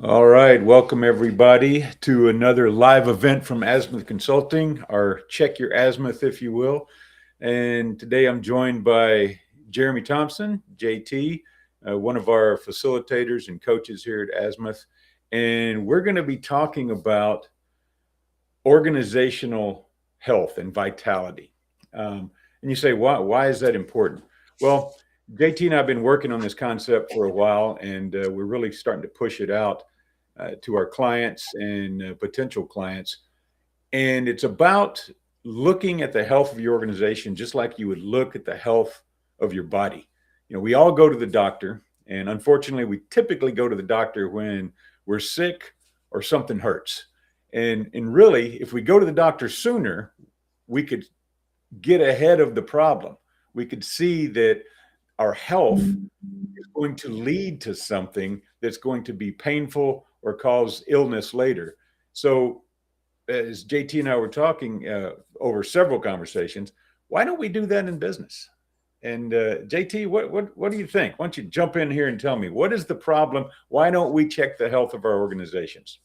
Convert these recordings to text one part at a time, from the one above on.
All right, welcome everybody to another live event from Azimuth Consulting, our Check Your Azimuth, if you will. And today I'm joined by Jeremy Thompson, JT, one of our facilitators and coaches here at Azimuth. And we're going to be talking about organizational health and vitality. And you say, why is that important? Well, JT and I have been working on this concept for a while, and we're really starting to push it out to our clients and potential clients. And it's about looking at the health of your organization just like you would look at the health of your body. You know, we all go to the doctor, and unfortunately, we typically go to the doctor when we're sick or something hurts. And really, if we go to the doctor sooner, we could get ahead of the problem. We could see that our health is going to lead to something that's going to be painful or cause illness later. So, as JT and I were talking over several conversations, why don't we do that in business? And JT, what do you think? Why don't you jump in here and tell me what is the problem? Why don't we check the health of our organizations?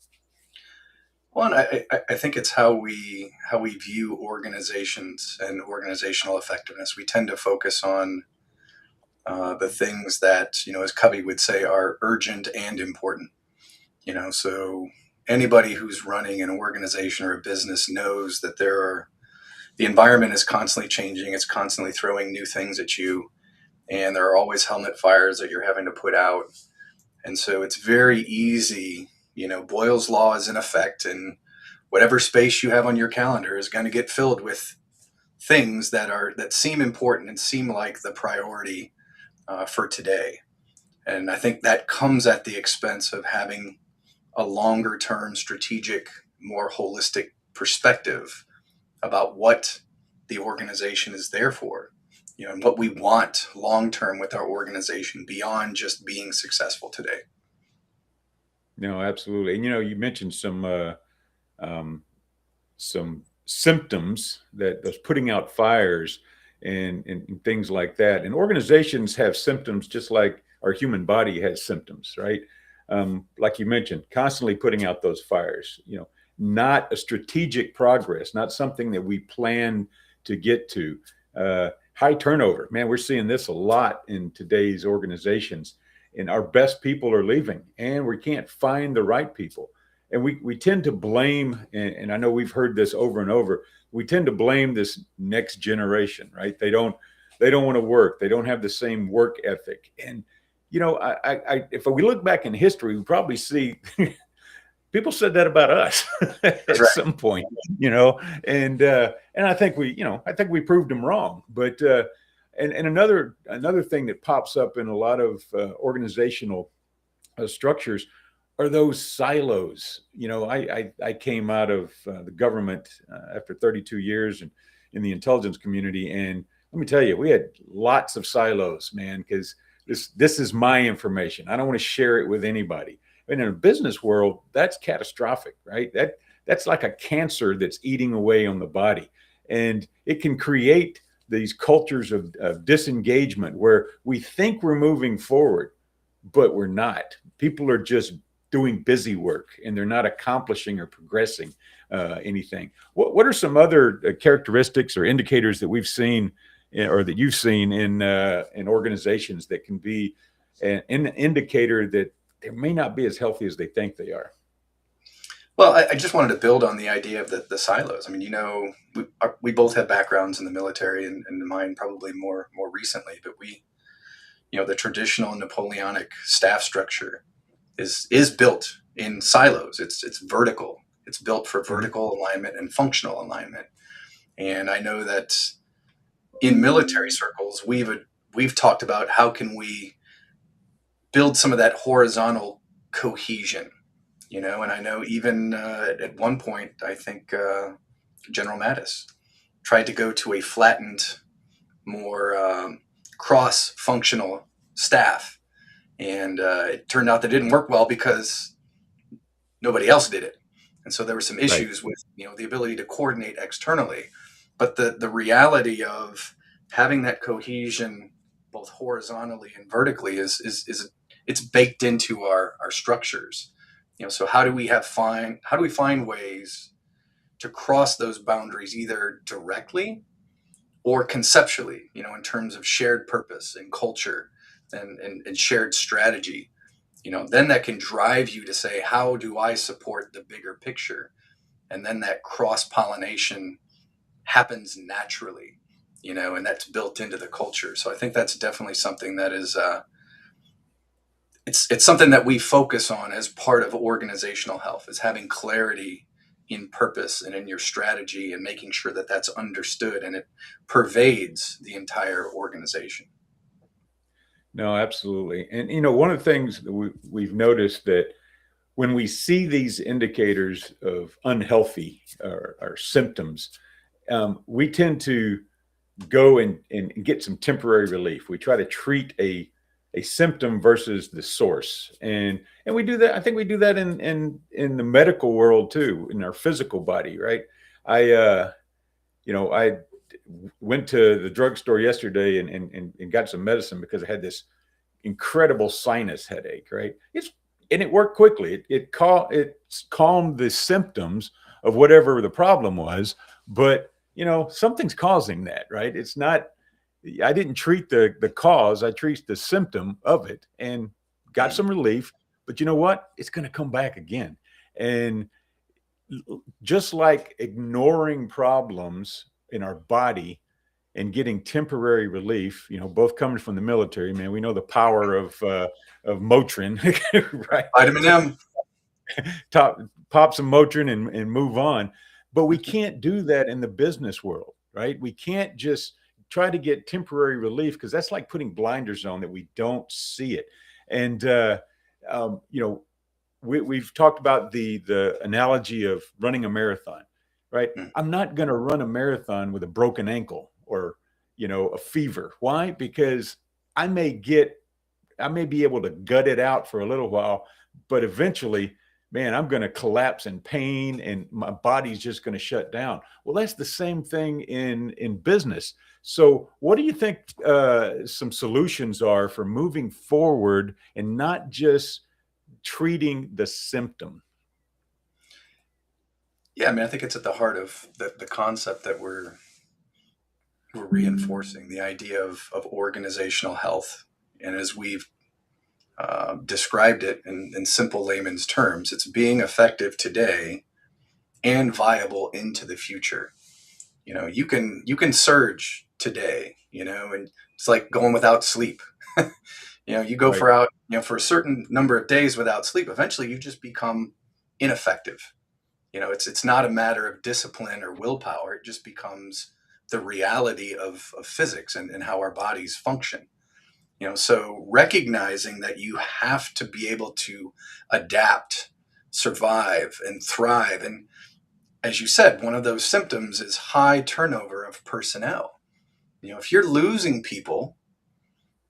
One, I think it's how we view organizations and organizational effectiveness. We tend to focus on the things that, as Covey would say, are urgent and important. So anybody who's running an organization or a business knows that the environment is constantly changing. It's constantly throwing new things at you, and there are always helmet fires that you're having to put out. And so it's very easy. Boyle's law is in effect, and whatever space you have on your calendar is going to get filled with things that seem important and seem like the priority for today. And I think that comes at the expense of having a longer term strategic, more holistic perspective about what the organization is there for, and what we want long term with our organization beyond just being successful today. No, absolutely. And you mentioned um, some symptoms that was putting out fires and things like that. And organizations have symptoms just like our human body has symptoms, right? Like you mentioned, constantly putting out those fires, not a strategic progress, not something that we plan to get to. High turnover, man, we're seeing this a lot in today's organizations. And our best people are leaving, and we can't find the right people. And we tend to blame, and I know we've heard this over and over. We tend to blame this next generation, right? They don't want to work. They don't have the same work ethic. And if we look back in history, we probably see people said that about us That's at right. some point, and I think we proved them wrong. But and another thing that pops up in a lot of organizational structures are those silos. I came out of the government after 32 years and in the intelligence community, and let me tell you, we had lots of silos, man, because this is my information. I don't want to share it with anybody. And in a business world, that's catastrophic, right? That's like a cancer that's eating away on the body, and it can create these cultures of disengagement where we think we're moving forward, but we're not. People are just doing busy work and they're not accomplishing or progressing anything. What are some other characteristics or indicators that we've seen or that you've seen in organizations that can be an indicator that they may not be as healthy as they think they are? Well, I just wanted to build on the idea of the silos. I mean, we both have backgrounds in the military, and mine probably more recently. But the traditional Napoleonic staff structure is built in silos. It's vertical. It's built for Mhm. vertical alignment and functional alignment. And I know that in military circles, we've talked about how can we build some of that horizontal cohesion. And I know even at one point, I think General Mattis tried to go to a flattened, more cross-functional staff, and it turned out that it didn't work well because nobody else did it, and so there were some Right. issues with the ability to coordinate externally, but the reality of having that cohesion both horizontally and vertically is it's baked into our structures. So how do we find ways to cross those boundaries either directly or conceptually, in terms of shared purpose and culture and shared strategy, then that can drive you to say, how do I support the bigger picture? And then that cross pollination happens naturally, and that's built into the culture. So I think that's definitely something that is, it's something that we focus on as part of organizational health, is having clarity in purpose and in your strategy, and making sure that that's understood and it pervades the entire organization. No, absolutely. And one of the things that we've noticed that when we see these indicators of unhealthy or symptoms, we tend to go and get some temporary relief. We try to treat a symptom versus the source, and we do that. I think we do that in the medical world too, in our physical body, right? I went to the drugstore yesterday and got some medicine because I had this incredible sinus headache, right? And it worked quickly. It calmed the symptoms of whatever the problem was, but something's causing that, right? It's not. I didn't treat the cause. I treat the symptom of it and got some relief. But you know what? It's going to come back again. And just like ignoring problems in our body and getting temporary relief, both coming from the military, man, we know the power of Motrin, right? Vitamin M. Pop some Motrin and move on. But we can't do that in the business world, right? We can't just try to get temporary relief, because that's like putting blinders on that we don't see it. And we've talked about the analogy of running a marathon, right? I'm not going to run a marathon with a broken ankle or a fever. Why? Because I may be able to gut it out for a little while, but eventually, man, I'm going to collapse in pain and my body's just going to shut down. Well, that's the same thing in business. So what do you think some solutions are for moving forward and not just treating the symptom? Yeah, I mean, I think it's at the heart of the concept that we're reinforcing, the idea of organizational health. And as we've described it in simple layman's terms, it's being effective today and viable into the future. You can surge today, and it's like going without sleep. You go Right. for a certain number of days without sleep. Eventually, you just become ineffective. It's not a matter of discipline or willpower. It just becomes the reality of physics and how our bodies function. So recognizing that you have to be able to adapt, survive, and thrive. And as you said, one of those symptoms is high turnover of personnel. If you're losing people,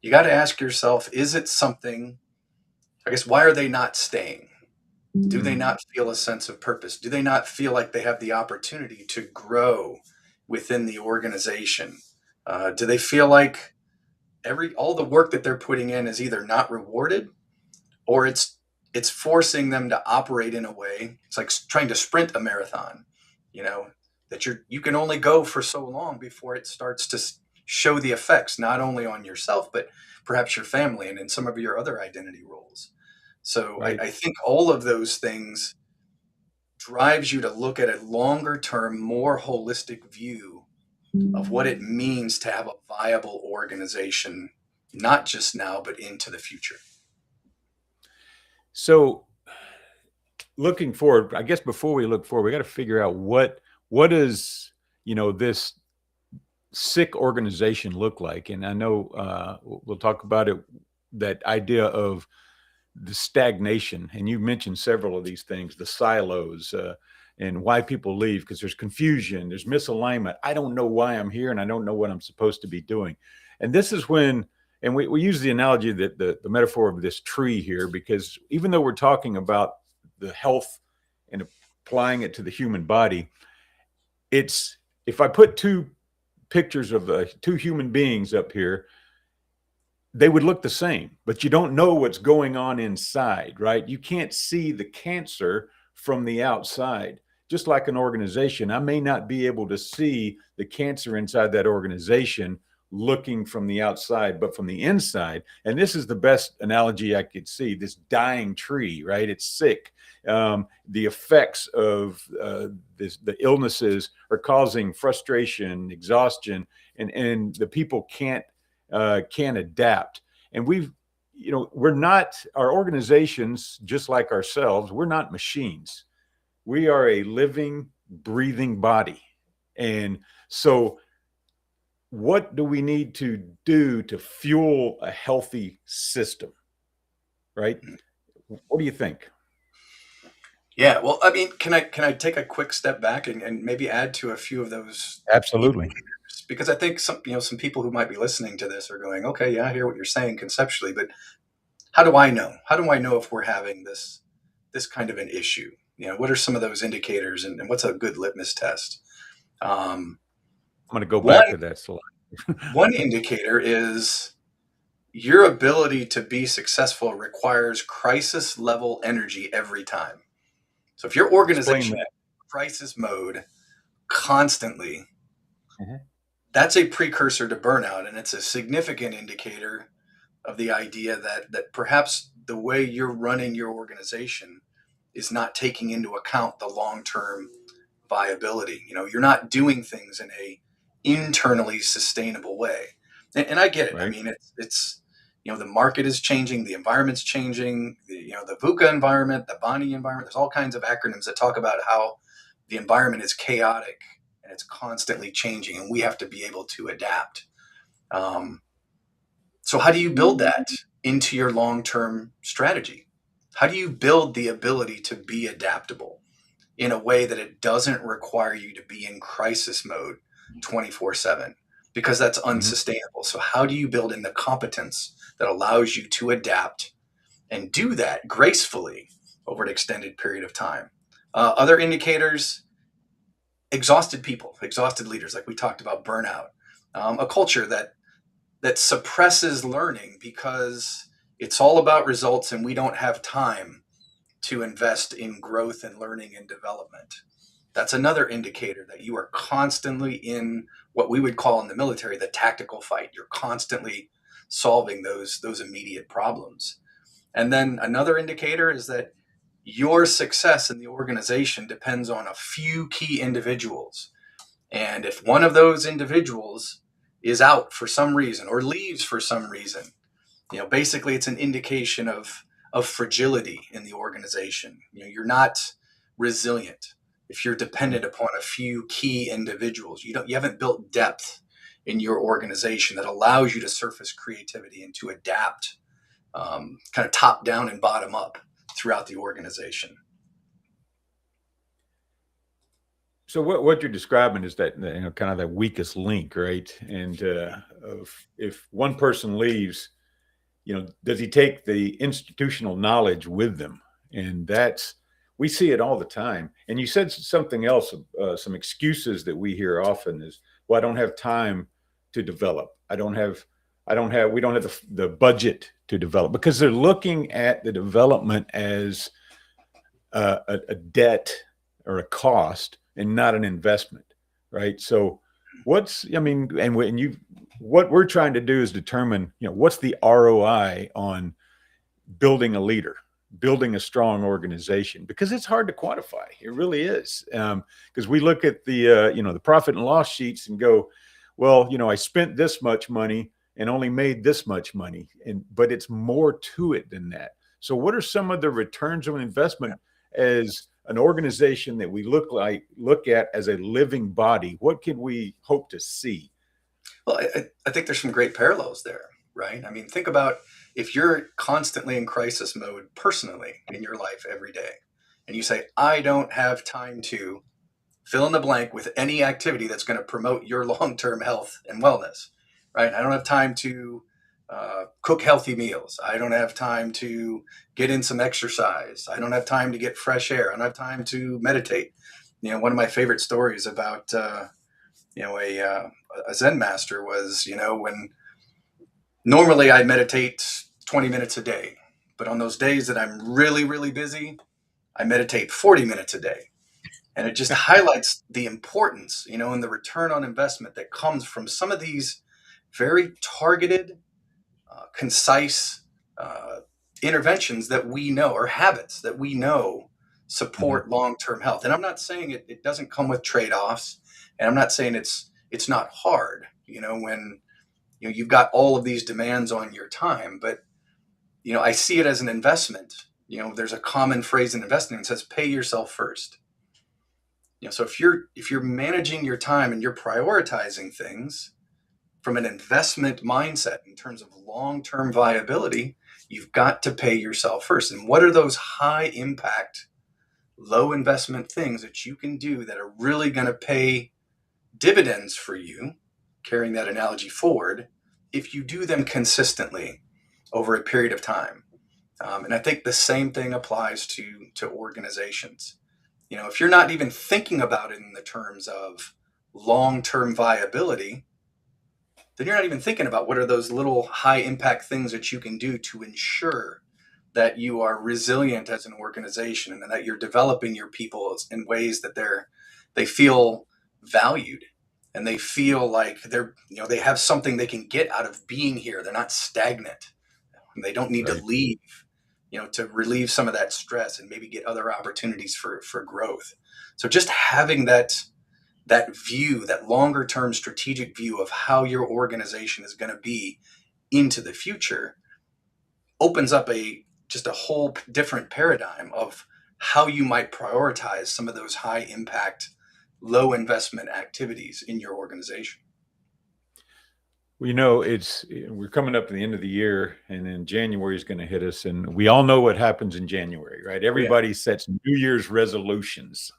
you got to ask yourself, is it something, I guess, why are they not staying? Do they not feel a sense of purpose? Do they not feel like they have the opportunity to grow within the organization? Do they feel like all the work that they're putting in is either not rewarded, or it's forcing them to operate in a way? It's like trying to sprint a marathon, that you can only go for so long before it starts to show the effects, not only on yourself, but perhaps your family and in some of your other identity roles. So Right. I think all of those things drives you to look at a longer term, more holistic view of what it means to have a viable organization, not just now, but into the future. So looking forward, I guess before we look forward, we got to figure out what is this sick organization look like. And I know we'll talk about it, that idea of the stagnation. And you mentioned several of these things, the silos, and why people leave, because there's confusion, there's misalignment. I don't know why I'm here and I don't know what I'm supposed to be doing. And this is when, and we use the analogy that the metaphor of this tree here, because even though we're talking about the health and applying it to the human body, it's, if I put two pictures of two human beings up here, they would look the same, but you don't know what's going on inside, right? You can't see the cancer from the outside. Just like an organization, I may not be able to see the cancer inside that organization looking from the outside, but from the inside. And this is the best analogy I could see, this dying tree, right? It's sick. The effects of the illnesses are causing frustration, exhaustion, and the people can adapt. And we're not, our organizations, just like ourselves, we're not machines. We are a living, breathing body. And so, what do we need to do to fuel a healthy system? Right? What do you think? Yeah, well, I mean, can I take a quick step back and maybe add to a few of those Absolutely. indicators? Because I think some people who might be listening to this are going, okay, yeah, I hear what you're saying conceptually, but how do I know? How do I know if we're having this kind of an issue? What are some of those indicators, and what's a good litmus test? Um, I'm going to go one back to that slide. one indicator is your ability to be successful requires crisis level energy every time. So if your Explain organization is that. in crisis mode constantly, Mhm. that's a precursor to burnout, and it's a significant indicator of the idea that perhaps the way you're running your organization is not taking into account the long-term viability. You're not doing things in a internally sustainable way. And I get it. I Right. mean, it's the market is changing, the environment's changing, the VUCA environment, the Bonnie environment. There's all kinds of acronyms that talk about how the environment is chaotic and it's constantly changing, and we have to be able to adapt. Um, so how do you build that into your long-term strategy? How do you build the ability to be adaptable in a way that it doesn't require you to be in crisis mode 24/7? Because that's Mhm. unsustainable. So how do you build in the competence that allows you to adapt and do that gracefully over an extended period of time? Other indicators: exhausted people, exhausted leaders, like we talked about, burnout, a culture that suppresses learning because it's all about results and we don't have time to invest in growth and learning and development. That's another indicator that you are constantly in what we would call in the military the tactical fight. You're constantly solving those immediate problems. And then another indicator is that your success in the organization depends on a few key individuals. And if one of those individuals is out for some reason or leaves for some reason, basically it's an indication of fragility in the organization. You're not resilient if you're dependent upon a few key individuals. You haven't built depth in your organization that allows you to surface creativity and to adapt, kind of top down and bottom up throughout the organization. So what you're describing is that kind of that weakest link, right? And if one person leaves, does he take the institutional knowledge with them? And that's, we see it all the time. And you said something else, some excuses that we hear often is, well, I don't have time to develop. We don't have the budget to develop, because they're looking at the development as a debt or a cost and not an investment, right? So I mean, and what we're trying to do is determine, what's the ROI on building a leader, building a strong organization, because it's hard to quantify. It really is. Because we look at the profit and loss sheets and go, well, I spent this much money and only made this much money. But it's more to it than that. So what are some of the returns on investment as an organization that we look at as a living body? What can we hope to see? Well, I think there's some great parallels there, right? I mean, think about if you're constantly in crisis mode personally in your life every day, and you say, I don't have time to fill in the blank with any activity that's going to promote your long term health and wellness, right? I don't have time to cook healthy meals. I don't have time to get in some exercise. I don't have time to get fresh air. I don't have time to meditate. One of my favorite stories about a Zen master was, when Normally I meditate 20 minutes a day, but on those days that I'm really, really busy, I meditate 40 minutes a day. And it just highlights the importance, and the return on investment that comes from some of these very targeted, concise interventions that we know, or habits that we know Mhm. support long-term health. And I'm not saying it doesn't come with trade-offs, and I'm not saying it's not hard, when you've got all of these demands on your time, but I see it as an investment. There's a common phrase in investing that says pay yourself first. So if you're managing your time and you're prioritizing things from an investment mindset in terms of long-term viability, you've got to pay yourself first. And what are those high impact, low investment things that you can do that are really going to pay dividends for you, carrying that analogy forward, if you do them consistently over a period of time? And I think the same thing applies to organizations. If you're not even thinking about it in the terms of long-term viability, then you're not even thinking about what are those little high impact things that you can do to ensure that you are resilient as an organization, and that you're developing your people in ways that they feel valued, and they feel like they have something they can get out of being here. They're not stagnant, and they don't need to Right. leave, to relieve some of that stress and maybe get other opportunities for growth. So just having that view, that longer term strategic view of how your organization is going to be into the future, opens up just a whole different paradigm of how you might prioritize some of those high impact, low investment activities in your organization. Well, we're coming up to the end of the year, and then January is going to hit us, and we all know what happens in January, right? Oh yeah. Everybody sets New Year's resolutions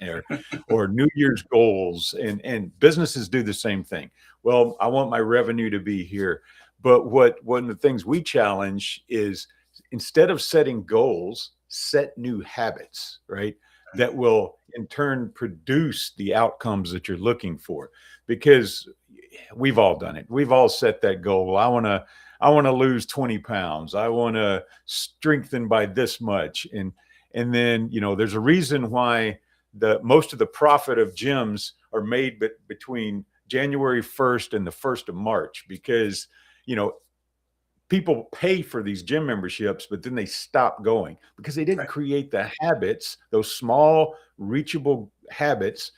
or New Year's goals, and businesses do the same thing. Well, I want my revenue to be here, but one of the things we challenge is, instead of setting goals, set new habits, right? That will in turn produce the outcomes that you're looking for, because we've all done it. We've all set that goal. I want to lose 20 pounds. I want to strengthen by this much. And then, there's a reason why the most of the profit of gyms are made between January 1st and the 1st of March, because, people pay for these gym memberships, but then they stop going because they didn't Right. create the habits, those small, reachable habits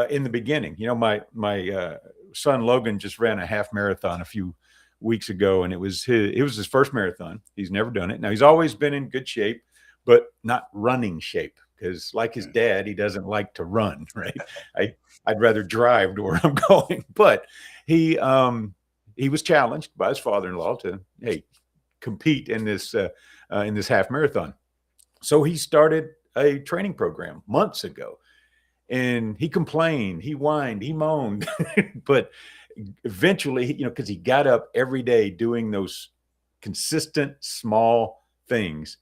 in the beginning. My son Logan just ran a half marathon a few weeks ago, and it was his first marathon. He's never done it. Now, he's always been in good shape, but not running shape, because, like his Mm. dad, he doesn't like to run. Right? I'd rather drive to where I'm going, but he was challenged by his father-in-law to, hey, compete in this half marathon. So he started a training program months ago, and he complained, he whined, he moaned, but eventually, because he got up every day doing those consistent small things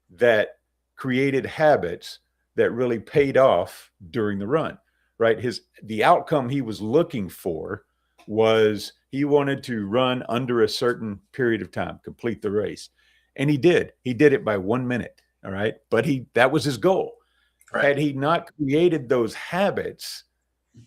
that created habits that really paid off during the run, right? The outcome he was looking for was, he wanted to run under a certain period of time, complete the race. And he did. He did it by 1 minute. All right. But that was his goal. Right. Had he not created those habits,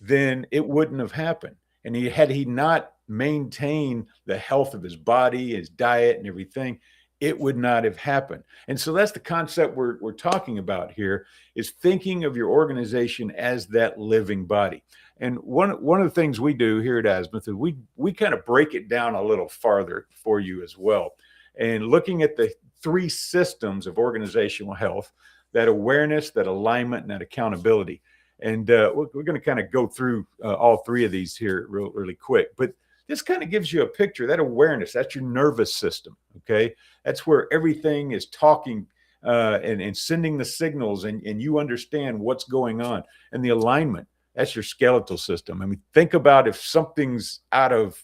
then it wouldn't have happened. And had he not maintained the health of his body, his diet, and everything, it would not have happened. And so that's the concept we're talking about here, is thinking of your organization as that living body. And one of the things we do here at Azimuth is we kind of break it down a little farther for you as well. And looking at the three systems of organizational health: that awareness, that alignment, and that accountability. And we're going to kind of go through all three of these here really quick. But this kind of gives you a picture. That awareness, that's your nervous system. Okay. That's where everything is talking and sending the signals, and you understand what's going on. And the alignment, that's your skeletal system. I mean, think about, if something's out of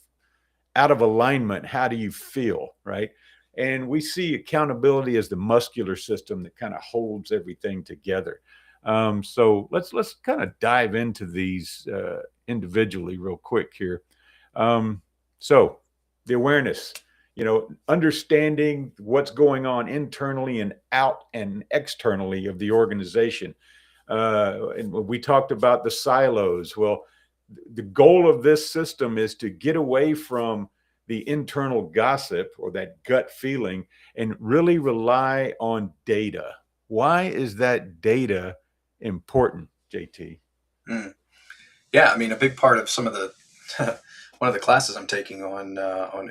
alignment, how do you feel, right? And we see accountability as the muscular system that kind of holds everything together. So let's kind of dive into these individually real quick here. So the awareness, understanding what's going on internally and out and externally of the organization. And we talked about the silos. Well, the goal of this system is to get away from the internal gossip or that gut feeling and really rely on data. Why is that data important, JT? Mm. Yeah, I mean, a big part of some of the one of the classes I'm taking on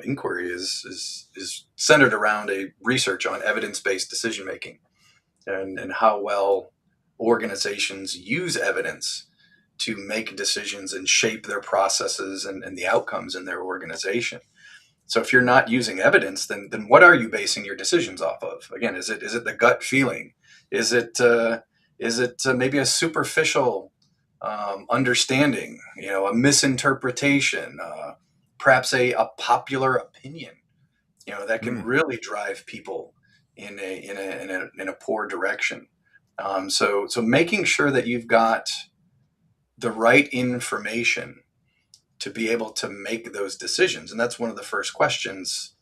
inquiry is centered around a research on evidence-based decision making, and how well organizations use evidence to make decisions and shape their processes and the outcomes in their organization. So if you're not using evidence, then what are you basing your decisions off of? Again, is it the gut feeling? Is it maybe a superficial understanding? A misinterpretation, perhaps a popular opinion. That can Mm, really drive people in a poor direction. So making sure that you've got the right information to be able to make those decisions. And that's one of the first questions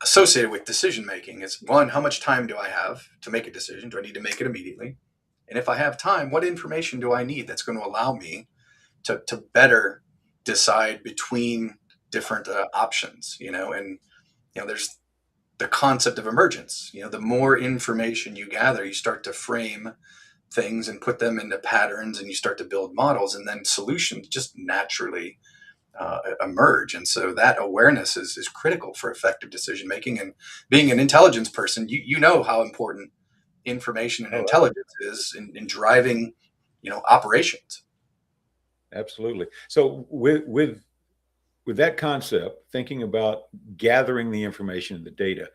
associated with decision making is, one, how much time do I have to make a decision? Do I need to make it immediately? And if I have time, what information do I need that's going to allow me to better decide between different options? And there's the concept of emergence. The more information you gather, you start to frame things and put them into patterns, and you start to build models, and then solutions just naturally emerge. And so that awareness is critical for effective decision making. And being an intelligence person, you know how important information and oh, intelligence is in driving operations. absolutely. So with that concept, thinking about gathering the information and the data,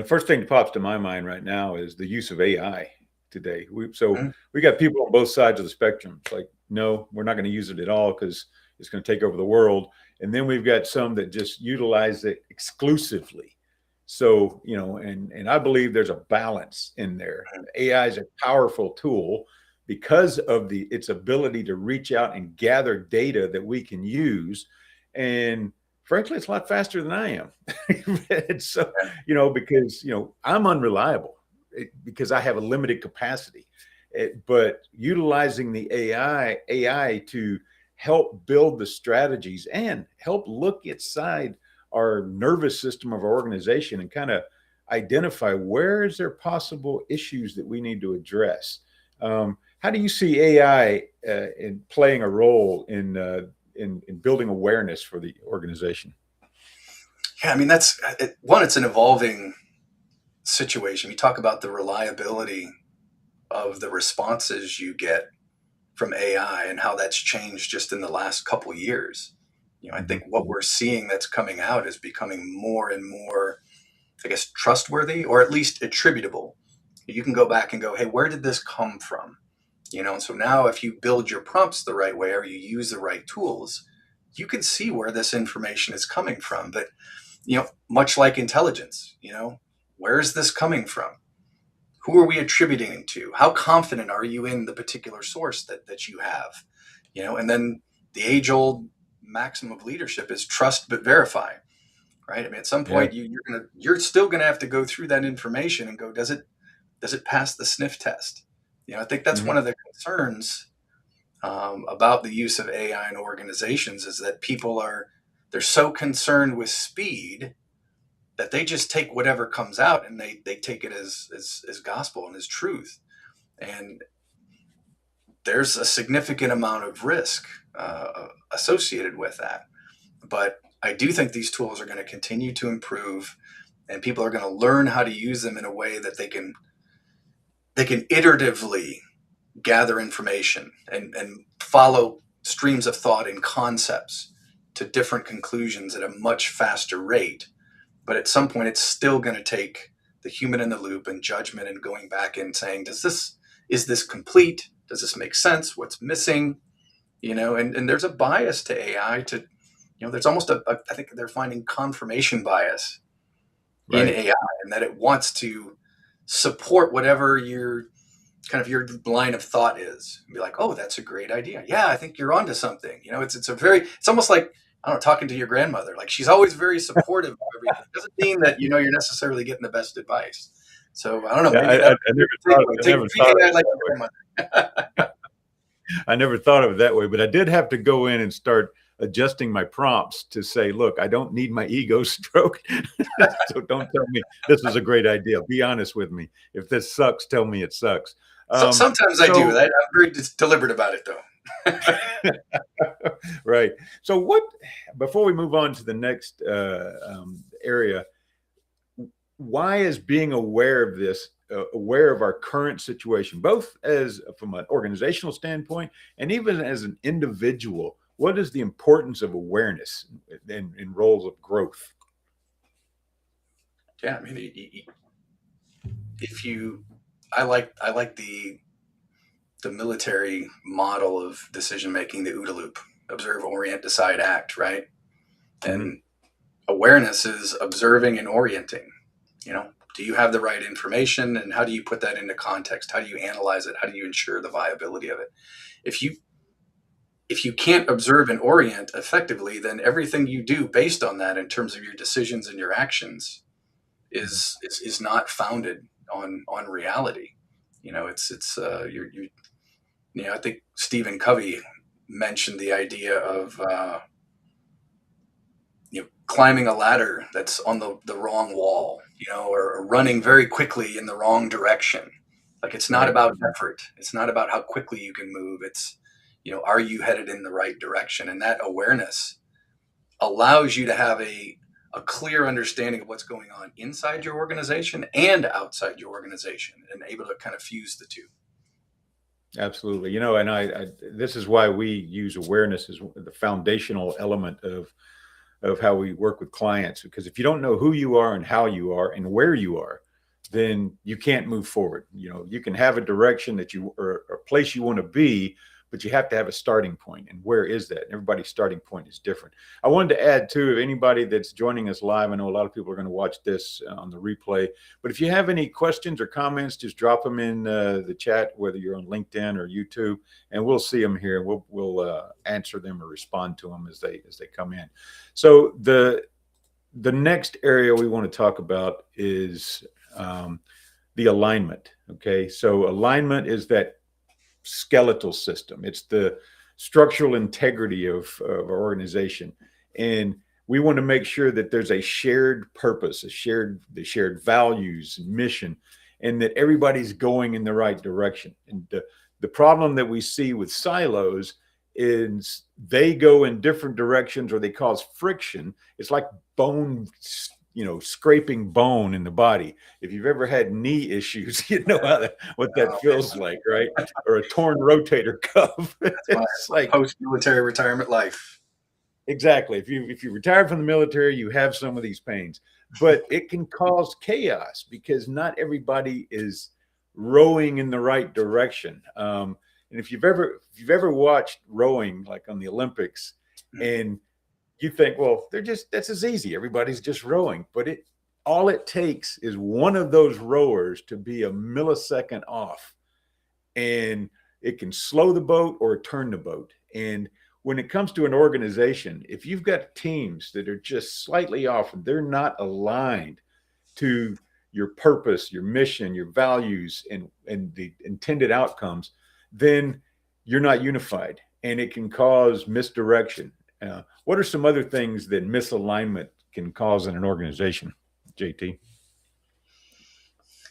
first thing that pops to my mind right now is the use of AI today. So Mhm. we got people on both sides of the spectrum. It's like, no, we're not going to use it at all because it's going to take over the world. And then we've got some that just utilize it exclusively. So, and I believe there's a balance in there. AI is a powerful tool because of its ability to reach out and gather data that we can use. And frankly, it's a lot faster than I am. And so, because, I'm unreliable because I have a limited capacity. But utilizing the AI to help build the strategies and help look inside our nervous system of our organization and kind of identify where is there possible issues that we need to address. How do you see AI in playing a role in building awareness for the organization? Yeah, I mean, it's an evolving situation. You talk about the reliability of the responses you get from AI and how that's changed just in the last couple years. I Mm-hmm. think what we're seeing that's coming out is becoming more and more, I guess, trustworthy, or at least attributable. You can go back and go, hey, where did this come from? And so now if you build your prompts the right way or you use the right tools, you can see where this information is coming from. But, much like intelligence, where is this coming from? Who are we attributing it to? How confident are you in the particular source that you have? And then the age old maxim of leadership is trust but verify, right? I mean, at some Yeah. point you're still gonna have to go through that information and go, does it pass the sniff test? I think that's Mm-hmm. one of the concerns about the use of AI in organizations is that they're so concerned with speed that they just take whatever comes out and they take it as gospel and as truth. And there's a significant amount of risk associated with that. But I do think these tools are going to continue to improve, and people are going to learn how to use them in a way that they can iteratively gather information and follow streams of thought and concepts to different conclusions at a much faster rate. But at some point, it's still going to take the human in the loop and judgment and going back and saying, is this complete? Does this make sense? What's missing? And there's a bias to AI there's almost I think they're finding confirmation bias in Right. AI, and that it wants to support whatever your line of thought is, and be like, oh, that's a great idea. Yeah, I think you're onto something. It's almost like I don't know, talking to your grandmother. Like she's always very supportive of everything. Doesn't mean that you're necessarily getting the best advice. So I don't know. Yeah, Maybe that's I never a thought takeaway. I Take never the thought of AI it like that your way. grandmother. I never thought of it that way, but I did have to go in and start adjusting my prompts to say, look, I don't need my ego stroked. So don't tell me this is a great idea. Be honest with me. If this sucks, tell me it sucks. So, Um, sometimes I do. so I'm very deliberate about it, though. right. So what? Before we move on to the next area, why is being aware of this, aware of our current situation, both as from an organizational standpoint and even as an individual? What is the importance of awareness in roles of growth? Yeah, I mean, if you, I like the military model of decision making, the OODA loop: observe, orient, decide, act. Right, Mhm. and awareness is observing and orienting. Do you have the right information, and how do you put that into context? How do you analyze it? How do you ensure the viability of it? If you if you can't observe and orient effectively, then everything you do based on that, in terms of your decisions and your actions, is not founded on reality. It's I think Stephen Covey mentioned the idea of climbing a ladder that's on the wrong wall, or running very quickly in the wrong direction. Like, it's not Right. about effort. It's not about how quickly you can move. It's, are you headed in the right direction? And that awareness allows you to have a clear understanding of what's going on inside your organization and outside your organization, and able to kind of fuse the two. Absolutely. And this is why we use awareness as the foundational element of how we work with clients. Because if you don't know who you are and how you are and where you are, then you can't move forward. You can have a direction that you or a place you want to be, but you have to have a starting point. And where is that? And everybody's starting point is different. I wanted to add too, if anybody that's joining us live, I know a lot of people are going to watch this on the replay, but if you have any questions or comments, just drop them in the chat, whether you're on LinkedIn or YouTube, and we'll see them here. We'll answer them or respond to them as they come in. So the next area we want to talk about is the alignment. Okay, so alignment is that skeletal system. It's the structural integrity of our organization, and we want to make sure that there's a shared purpose, the shared values and mission, and that everybody's going in the right direction. And the problem that we see with silos is they go in different directions or they cause friction. It's like bone, scraping bone in the body. If you've ever had knee issues, you know what that Oh, feels like, right? Or a torn rotator cuff. that's It's my like post-military retirement life. exactly. If you retired from the military, you have some of these pains, but it can cause chaos because not everybody is rowing in the right direction. And if you've ever watched rowing, like on the Olympics, and you think, well, that's as easy. Everybody's just rowing, but all it takes is one of those rowers to be a millisecond off, and it can slow the boat or turn the boat. And when it comes to an organization, if you've got teams that are just slightly off and they're not aligned to your purpose, your mission, your values, and the intended outcomes, then you're not unified, and it can cause misdirection. What are some other things that misalignment can cause in an organization, JT?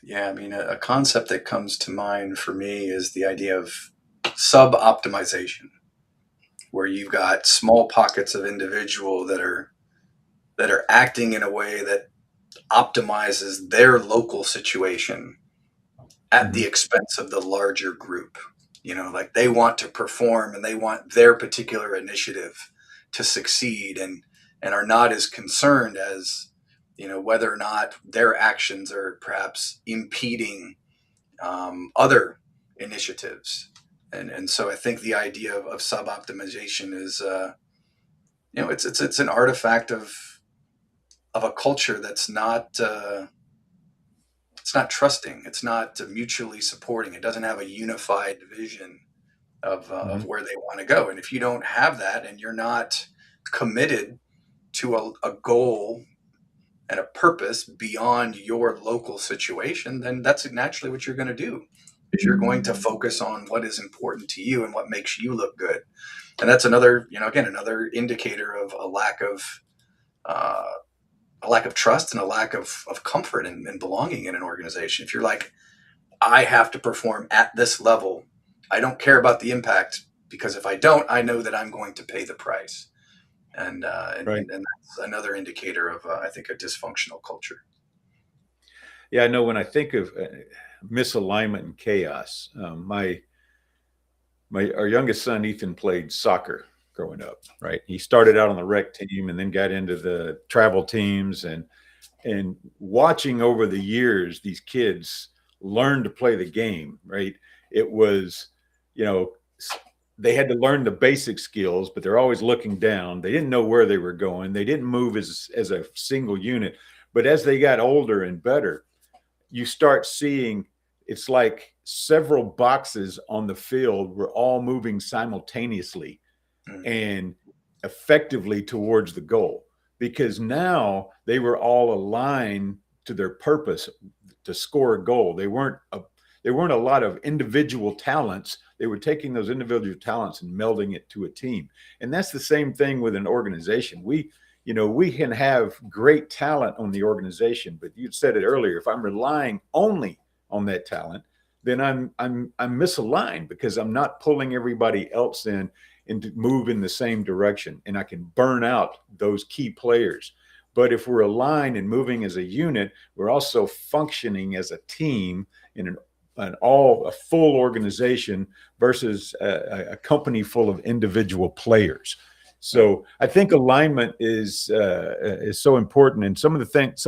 Yeah, I mean, a concept that comes to mind for me is the idea of sub optimization, where you've got small pockets of individual that are acting in a way that optimizes their local situation at the Mm-hmm. expense of the larger group. Like, they want to perform and they want their particular initiative to succeed, and are not as concerned as, whether or not their actions are perhaps impeding other initiatives. And so I think the idea of sub optimization is, it's an artifact of a culture that's not it's not trusting. It's not mutually supporting. It doesn't have a unified vision of Mm-hmm. where they want to go. And if you don't have that, and you're not committed to a goal and a purpose beyond your local situation, then that's naturally what you're going to do. Is you're going to focus on what is important to you and what makes you look good. And that's another, again, another indicator of uh, a lack of trust and a lack of comfort and belonging in an organization. If you're like, I have to perform at this level, I don't care about the impact, because if I don't, I know that I'm going to pay the price. Right. And that's another indicator of, I think, a dysfunctional culture. Yeah, I know when I think of misalignment and chaos, our youngest son Ethan played soccer growing up. Right, he started out on the rec team and then got into the travel teams, and watching over the years these kids learn to play the game. Right, it was, you know, they had to learn the basic skills, but they're always looking down. They didn't know where they were going. They didn't move as a single unit. But as they got older and better, you start seeing it's like several boxes on the field were all moving simultaneously Mm. and effectively towards the goal, because now they were all aligned to their purpose to score a goal. They weren't a lot of individual talents. They were taking those individual talents and melding it to a team. And that's the same thing with an organization. We can have great talent on the organization, but you said it earlier, if I'm relying only on that talent, then I'm misaligned, because I'm not pulling everybody else in and to move in the same direction, and I can burn out those key players. But if we're aligned and moving as a unit, we're also functioning as a team in a full organization versus a company full of individual players. So I think alignment is so important, and some of the things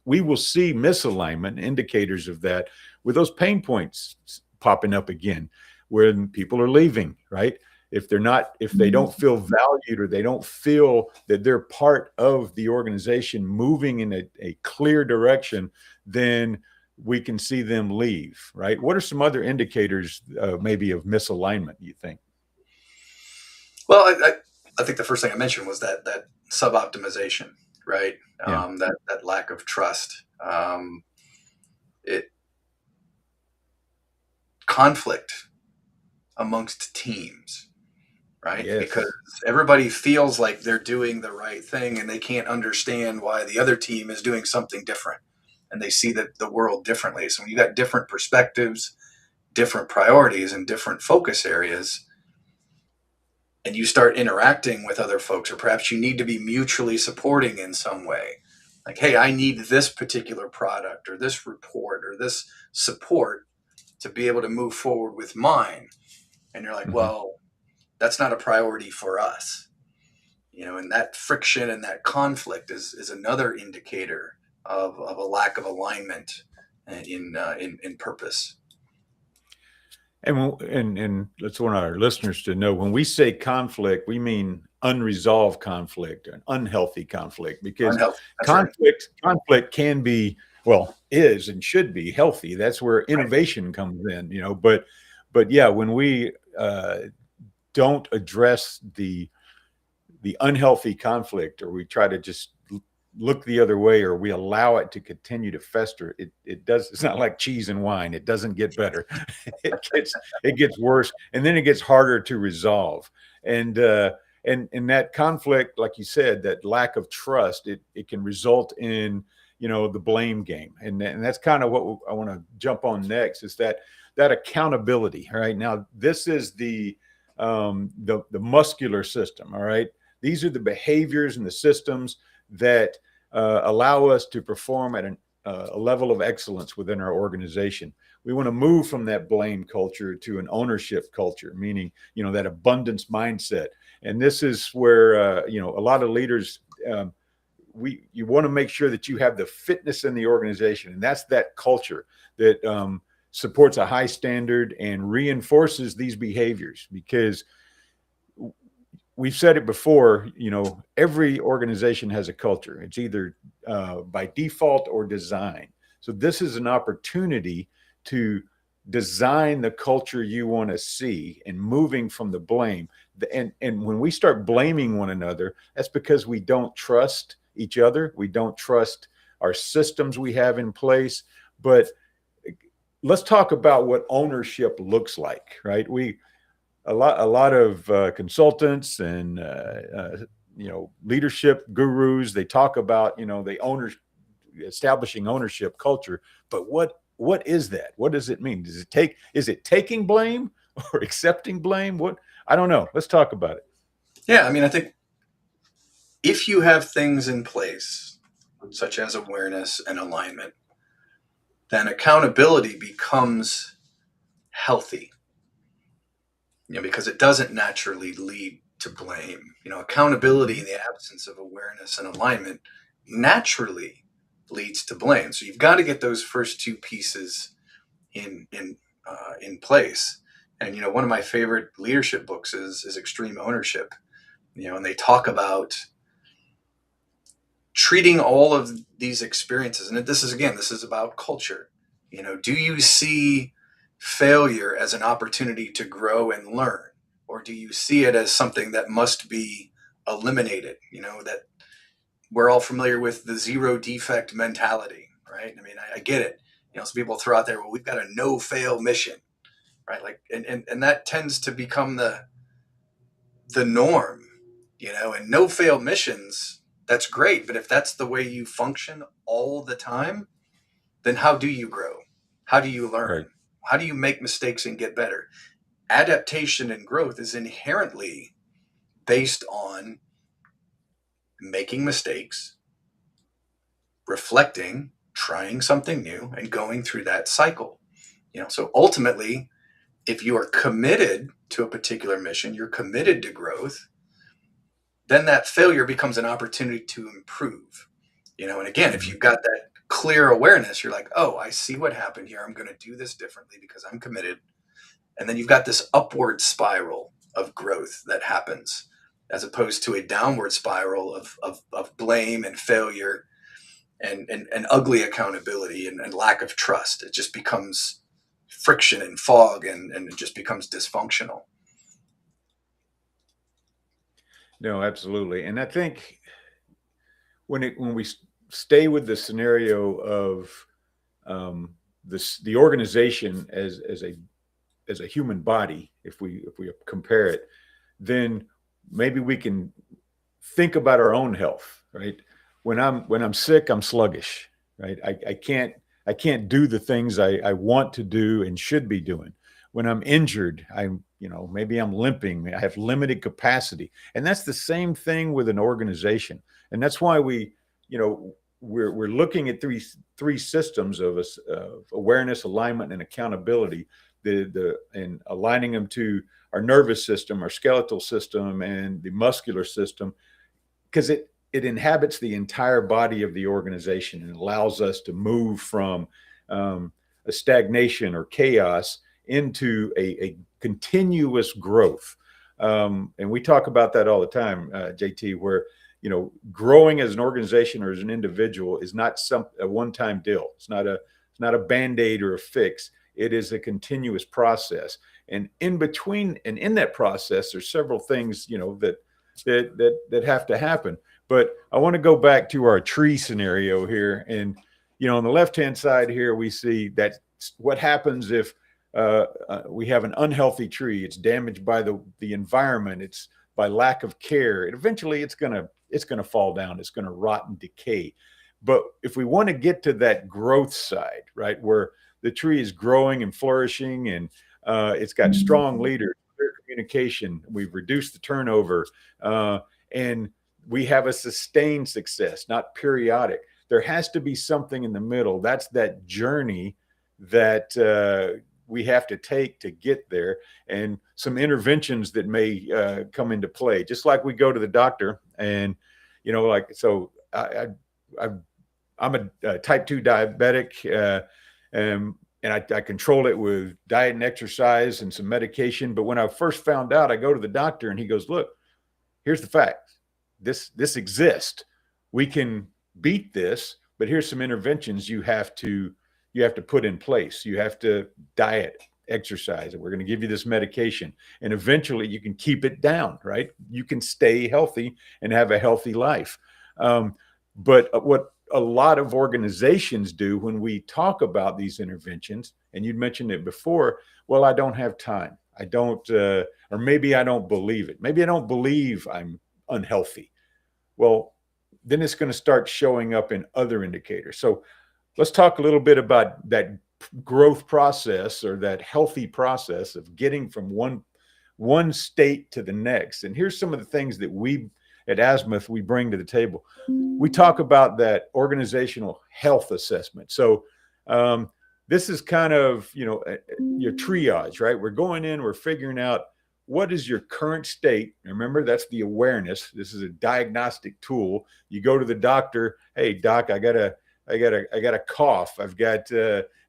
we will see misalignment indicators of that with those pain points popping up again, when people are leaving, right? If they don't feel valued, or they don't feel that they're part of the organization moving in a clear direction, then we can see them leave, right? What are some other indicators maybe of misalignment, you think? Well, I think the first thing I mentioned was that sub optimization, right? Yeah. That lack of trust, it conflict amongst teams, right? Yes. Because everybody feels like they're doing the right thing, and they can't understand why the other team is doing something different, and they see the world differently. So when you got different perspectives, different priorities, and different focus areas, and you start interacting with other folks, or perhaps you need to be mutually supporting in some way, like, hey, I need this particular product or this report or this support to be able to move forward with mine. And you're like, Mhm. well, that's not a priority for us. And that friction and that conflict is another indicator of a lack of alignment in purpose. And let's want our listeners to know, when we say conflict, we mean unresolved conflict and unhealthy conflict, because Unhealthy. That's right. conflict can be, well, is and should be healthy. That's where Right. innovation comes in, but yeah, when we don't address the unhealthy conflict, or we try to just look the other way, or we allow it to continue to fester, it's not like cheese and wine. It doesn't get better. it gets worse, and then it gets harder to resolve. And that conflict, like you said, that lack of trust, it can result in the blame game. And that's kind of what I want to jump on next, is that accountability. All right, now this is the muscular system. All right, these are the behaviors and the systems that allow us to perform at a level of excellence within our organization. We want to move from that blame culture to an ownership culture, meaning that abundance mindset. And this is where a lot of leaders, you want to make sure that you have the fitness in the organization, and that's that culture that supports a high standard and reinforces these behaviors, because we've said it before, every organization has a culture. It's either by default or design. So this is an opportunity to design the culture you want to see and moving from the blame. And when we start blaming one another, that's because we don't trust each other. We don't trust our systems we have in place. But let's talk about what ownership looks like, right? A lot of consultants and leadership gurus, they talk about establishing ownership culture. But what is that? What does it mean? Is it taking blame or accepting blame? What, I don't know. Let's talk about it. Yeah, I mean, I think if you have things in place such as awareness and alignment, then accountability becomes healthy, because it doesn't naturally lead to blame. Accountability in the absence of awareness and alignment naturally leads to blame. So you've got to get those first two pieces in place. And one of my favorite leadership books is Extreme Ownership. And they talk about treating all of these experiences, and this is about culture. Do you see failure as an opportunity to grow and learn, or do you see it as something that must be eliminated? That we're all familiar with the zero defect mentality, right? I mean, I get it. Some people throw out there, well, we've got a no fail mission, right? Like, and that tends to become the norm, and no fail missions. That's great. But if that's the way you function all the time, then how do you grow? How do you learn? Right. How do you make mistakes and get better? Adaptation and growth is inherently based on making mistakes, reflecting, trying something new, and going through that cycle. So ultimately, if you are committed to a particular mission, you're committed to growth, then that failure becomes an opportunity to improve. And again, if you've got that clear awareness, you're like, oh, I see what happened here. I'm going to do this differently because I'm committed. And then you've got this upward spiral of growth that happens, as opposed to a downward spiral of blame and failure and ugly accountability and lack of trust. It just becomes friction and fog, and it just becomes dysfunctional. No, absolutely. And I think when we stay with the scenario of the organization as a human body, if we compare it, then maybe we can think about our own health, right? When I'm sick, I'm sluggish, right? I can't do the things I want to do and should be doing. When I'm injured, maybe I'm limping, I have limited capacity. And that's the same thing with an organization. And that's why we're looking at three systems of awareness, alignment, and accountability, and aligning them to our nervous system, our skeletal system, and the muscular system, because it inhabits the entire body of the organization and allows us to move from a stagnation or chaos into a continuous growth. And we talk about that all the time, JT, where growing as an organization or as an individual is not a one-time deal. It's not a Band-Aid or a fix. It is a continuous process. And in that process, there's several things, that have to happen. But I want to go back to our tree scenario here. And, on the left-hand side here, we see that what happens if we have an unhealthy tree. It's damaged by the environment. It's by lack of care. And eventually it's going to fall down. It's going to rot and decay. But if we want to get to that growth side, right, where the tree is growing and flourishing, and it's got strong leaders, clear communication, we've reduced the turnover, and we have a sustained success, not periodic. There has to be something in the middle. That's that journey that we have to take to get there, and some interventions that may come into play. Just like we go to the doctor, and I'm a type 2 diabetic, and I control it with diet and exercise and some medication. But when I first found out, I go to the doctor and he goes, look, here's the fact. This exists. We can beat this, but here's some interventions you have to you have to put in place. You have to diet, exercise, and we're going to give you this medication. And eventually you can keep it down, right? You can stay healthy and have a healthy life. But what a lot of organizations do when we talk about these interventions, and you mentioned it before, well, I don't have time. I don't, or maybe I don't believe it. Maybe I don't believe I'm unhealthy. Well, then it's going to start showing up in other indicators. So let's talk a little bit about that growth process, or that healthy process of getting from one state to the next. And here's some of the things that we at Azimuth we bring to the table. We talk about that organizational health assessment. So this is kind of, your triage, right? We're going in, we're figuring out what is your current state. Remember, that's the awareness. This is a diagnostic tool. You go to the doctor, hey doc, I got a cough. I've got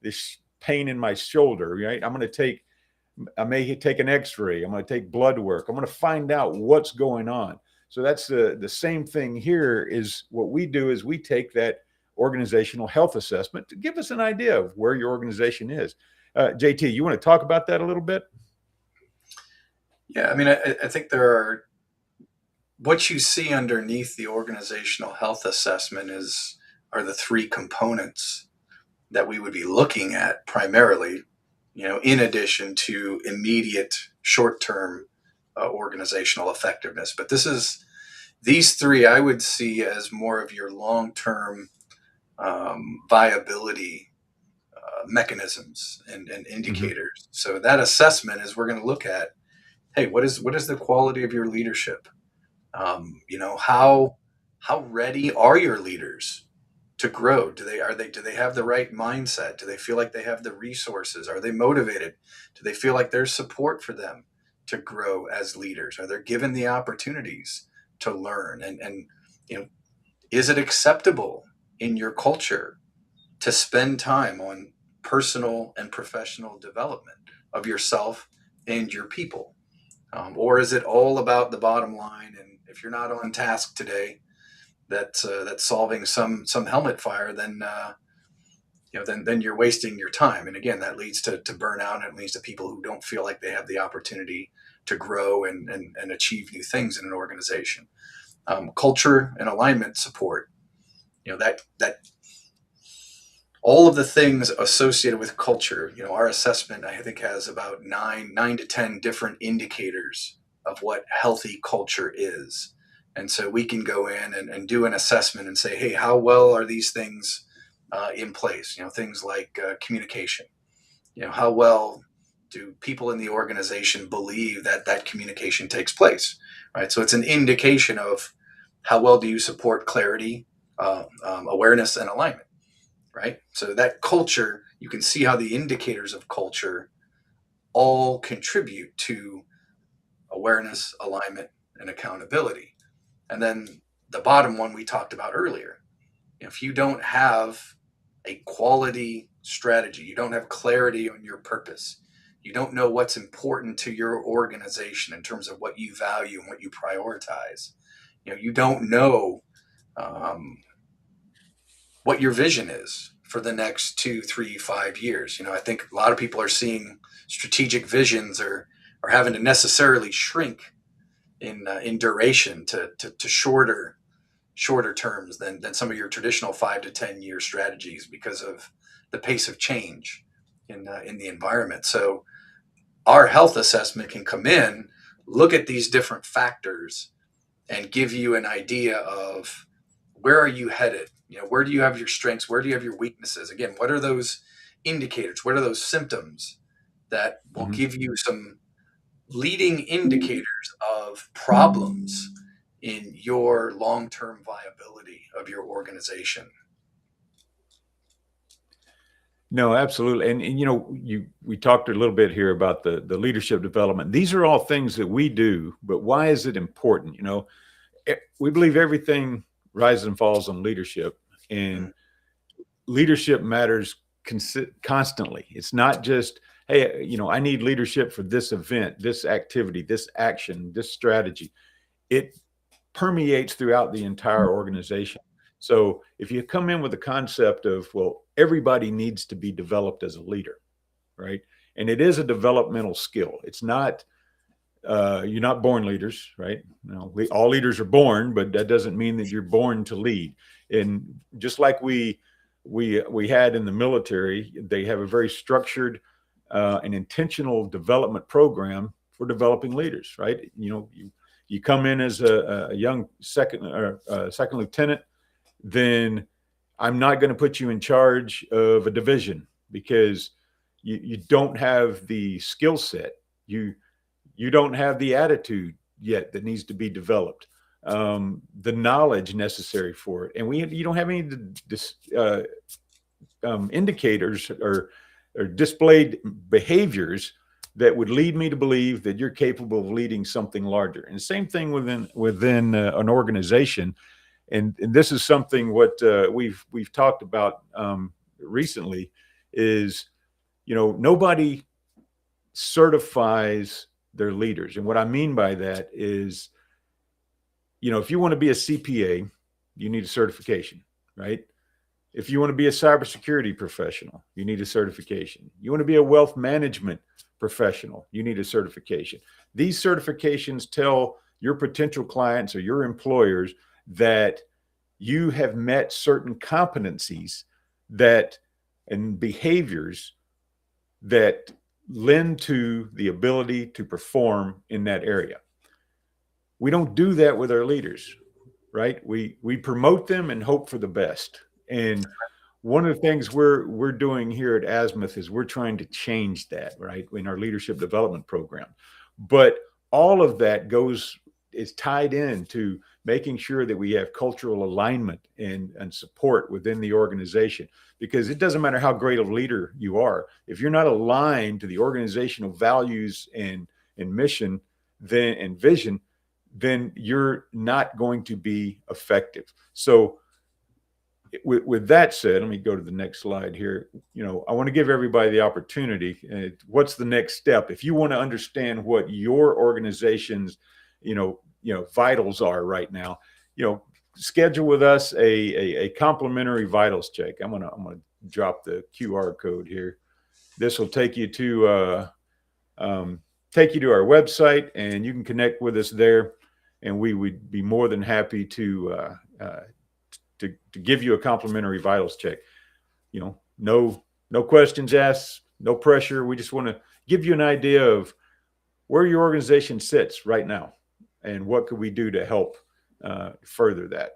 this pain in my shoulder, right? I may take an x-ray. I'm going to take blood work. I'm going to find out what's going on. So that's the same thing here. Is what we do is we take that organizational health assessment to give us an idea of where your organization is. JT, you want to talk about that a little bit? Yeah, I mean, I think what you see underneath the organizational health assessment are the three components that we would be looking at primarily, in addition to immediate short-term organizational effectiveness. But these three I would see as more of your long-term viability mechanisms and indicators. Mm-hmm. So that assessment is we're going to look at, hey, what is the quality of your leadership? How ready are your leaders to grow? Do they have the right mindset? Do they feel like they have the resources? Are they motivated? Do they feel like there's support for them to grow as leaders? Are they given the opportunities to learn? And is it acceptable in your culture to spend time on personal and professional development of yourself and your people? Or is it all about the bottom line? And if you're not on task today, that's solving some helmet fire, then you're wasting your time. And again, that leads to burnout, and it leads to people who don't feel like they have the opportunity to grow and achieve new things in an organization. Culture and alignment support, that all of the things associated with culture. Our assessment, I think, has about 9 to 10 different indicators of what healthy culture is. And so we can go in and do an assessment and say, hey, how well are these things in place? Things like communication. How well do people in the organization believe that communication takes place, right? So it's an indication of how well do you support clarity, awareness, and alignment, right? So that culture, you can see how the indicators of culture all contribute to awareness, alignment, and accountability. And then the bottom one we talked about earlier. If you don't have a quality strategy, you don't have clarity on your purpose, you don't know what's important to your organization in terms of what you value and what you prioritize, you don't know what your vision is for the next 2, 3, 5 years. I think a lot of people are seeing strategic visions are having to necessarily shrink in duration to shorter terms than some of your traditional 5 to 10 year strategies because of the pace of change in the environment. So our health assessment can come in, look at these different factors, and give you an idea of where are you headed. Where do you have your strengths? Where do you have your weaknesses? Again, what are those indicators? What are those symptoms that will give you some leading indicators of problems in your long-term viability of your organization? No, absolutely. And we talked a little bit here about the leadership development. These are all things that we do, but why is it important? We believe everything rises and falls on leadership, and leadership matters constantly. It's not just, hey, I need leadership for this event, this activity, this action, this strategy. It permeates throughout the entire organization. So if you come in with the concept of, well, everybody needs to be developed as a leader, right? And it is a developmental skill. It's not, you're not born leaders, right? No, all leaders are born, but that doesn't mean that you're born to lead. And just like we had in the military, they have a very structured and intentional development program for developing leaders, right? You come in as a young second lieutenant, then I'm not going to put you in charge of a division because you don't have the skill set. You don't have the attitude yet that needs to be developed, the knowledge necessary for it, and you don't have any indicators or displayed behaviors that would lead me to believe that you're capable of leading something larger. And same thing within an organization. And this is something what we've talked about recently is, nobody certifies their leaders. And what I mean by that is, if you want to be a CPA, you need a certification, right? If you want to be a cybersecurity professional, you need a certification. You want to be a wealth management professional, you need a certification. These certifications tell your potential clients or your employers that you have met certain competencies and behaviors that lend to the ability to perform in that area. We don't do that with our leaders, right? We promote them and hope for the best. And one of the things we're doing here at Azimuth is we're trying to change that, right, in our leadership development program. But all of that is tied into making sure that we have cultural alignment and support within the organization, because it doesn't matter how great a leader you are. If you're not aligned to the organizational values and mission and vision, then you're not going to be effective. So with that said, let me go to the next slide here. I want to give everybody the opportunity. What's the next step? If you want to understand what your organization's, vitals are right now, schedule with us a complimentary vitals check. I'm gonna drop the QR code here. This will take you to our website, and you can connect with us there. And we would be more than happy to give you a complimentary vitals check. No questions asked, no pressure. We just want to give you an idea of where your organization sits right now and what could we do to help further that.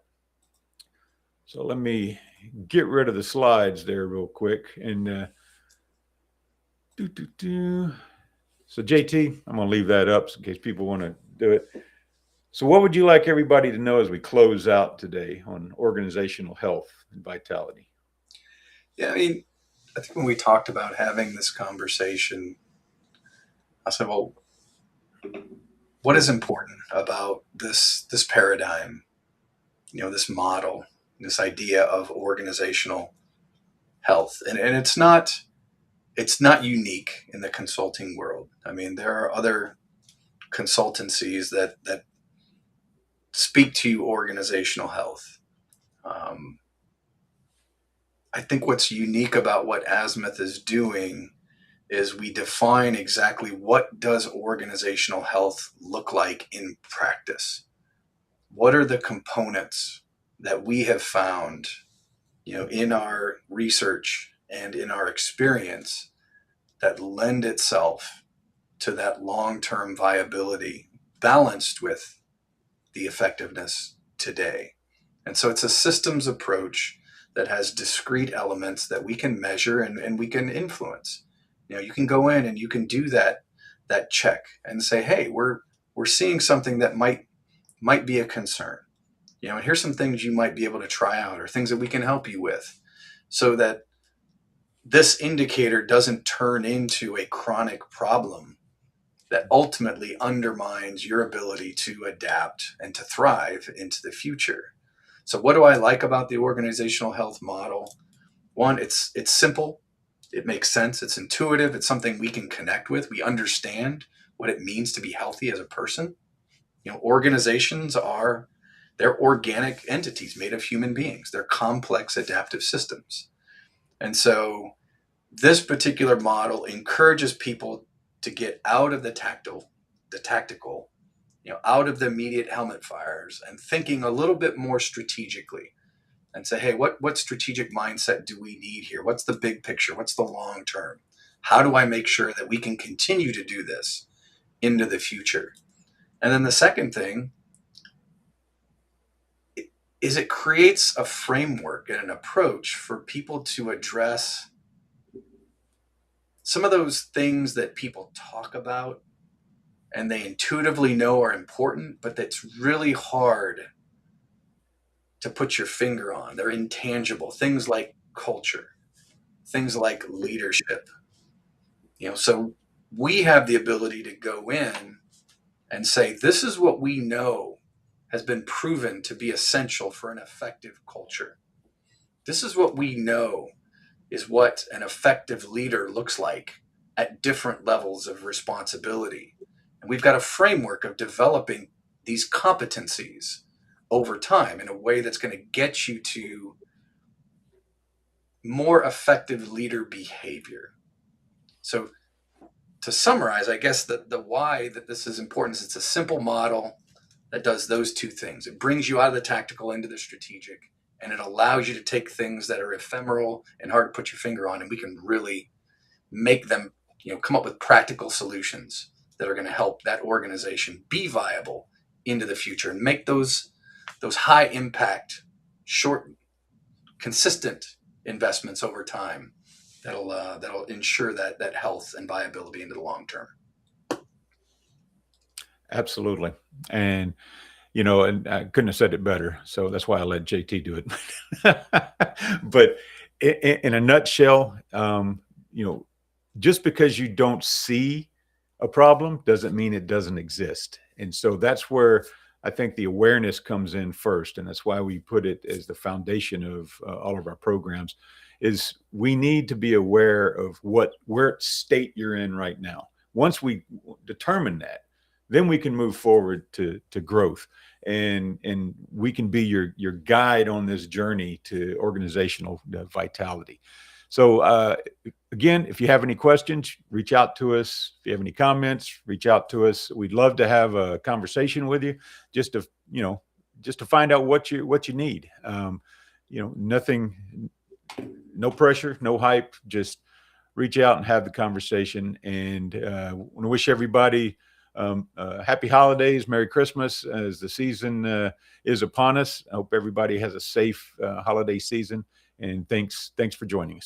So let me get rid of the slides there real quick. And so JT, I'm going to leave that up in case people want to do it. So what would you like everybody to know as we close out today on organizational health and vitality? Yeah, I think when we talked about having this conversation, I said, well, what is important about this paradigm, this model, this idea of organizational health? And it's not unique in the consulting world. There are other consultancies that speak to organizational health. I think what's unique about what Azimuth is doing is we define exactly what does organizational health look like in practice. What are the components that we have found, in our research and in our experience that lend itself to that long-term viability balanced with the effectiveness today. And so it's a systems approach that has discrete elements that we can measure and we can influence. You can go in and you can do that check and say, hey, we're seeing something that might be a concern. And here's some things you might be able to try out or things that we can help you with so that this indicator doesn't turn into a chronic problem that ultimately undermines your ability to adapt and to thrive into the future. So what do I like about the organizational health model? One, it's simple. It makes sense. It's intuitive. It's something we can connect with. We understand what it means to be healthy as a person. Organizations are They're organic entities made of human beings. They're complex adaptive systems. And so this particular model encourages people to get out of the tactical, out of the immediate helmet fires and thinking a little bit more strategically and say, hey, what strategic mindset do we need here? What's the big picture? What's the long term? How do I make sure that we can continue to do this into the future? And then the second thing is it creates a framework and an approach for people to address some of those things that people talk about and they intuitively know are important, but that's really hard to put your finger on. They're intangible. Things like culture, things like leadership. So we have the ability to go in and say, this is what we know has been proven to be essential for an effective culture. This is what we know is what an effective leader looks like at different levels of responsibility. And we've got a framework of developing these competencies over time in a way that's going to get you to more effective leader behavior. So to summarize, I guess the why that this is important is it's a simple model that does those two things. It brings you out of the tactical into the strategic, and it allows you to take things that are ephemeral and hard to put your finger on, and we can really make them, come up with practical solutions that are going to help that organization be viable into the future and make those high impact, short, consistent investments over time that'll ensure that health and viability into the long term. Absolutely. And, and I couldn't have said it better. So that's why I let JT do it. But in a nutshell, just because you don't see a problem doesn't mean it doesn't exist. And so that's where I think the awareness comes in first. And that's why we put it as the foundation of all of our programs is we need to be aware of where state you're in right now. Once we determine that, then we can move forward to growth, and we can be your guide on this journey to organizational vitality. So again, if you have any questions, reach out to us. If you have any comments, reach out to us. We'd love to have a conversation with you, just to find out what you need. Nothing, no pressure, no hype. Just reach out and have the conversation. And I want to wish everybody happy holidays, Merry Christmas as the season is upon us. I hope everybody has a safe holiday season, and thanks for joining us.